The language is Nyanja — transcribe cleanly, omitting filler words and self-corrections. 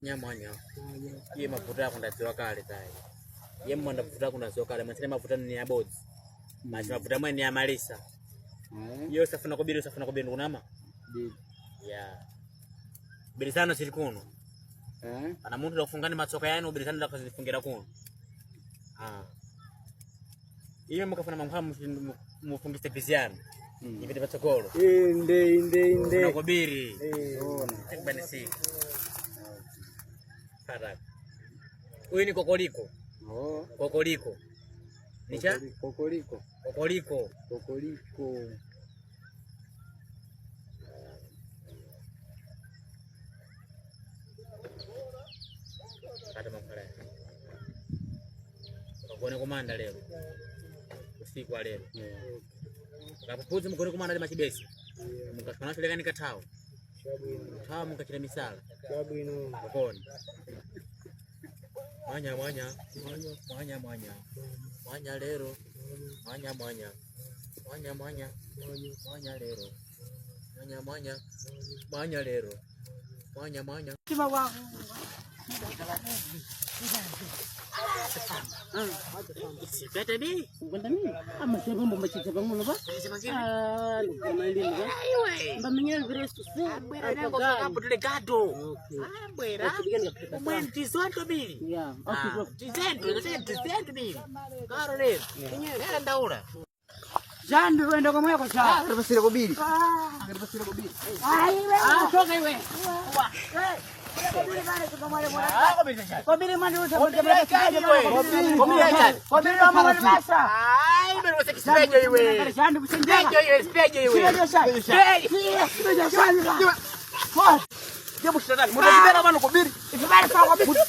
Nyamanya. Ye mafuta kwenda ziwa kale tai. Ye mwanda mafuta kwenda ziwa kale, masema mafuta ni ya bods. Masema mafuta mwe ni ya Malisa. Yo safuna kubiri kunama? Bili. Yeah. Bili sana silikuno. Ana muntu lokufungani matsoka yanu bili sana lakazifungira kuno. Iyo mukafuna mamhamu mufungiste biziano. Ibidi batsokolo. Inde. Nakubiri. Ona. Tekbanisi. Karaka. Huyu ni kokoliko. Kokoliko. Nicha? Kokoliko. Kata mafara. Kakone komanda leo. Usiku wa leo. Kapupuzi mkone komanda machibesi. Mukafana shule gani katao? Tawa mukachira misala. Shabu ino. Kakone. Mwanya lero. Mwanya lero. Kiba wa. Sipete bi. Ngenda ni. Ama sema mbona chichaba ngono ba? Ngona ndi ba. Mbamenye viresto se. Hapo delegado. Bwera. Mwenti zonto bili. Yeah. Tizento bili. Karo leo. Nenda ndaura. Jandu wenda kwa moyo kwa cha. Ngapasira kubiri. Ai wewe. Toka iwe. Kobiri mani uta kobiri kaje kobiri mama masa Ai bero você que spejo iwe spejo iwe Dia bushana. Muda bera bano kubiri. Ibara sawa kobiri.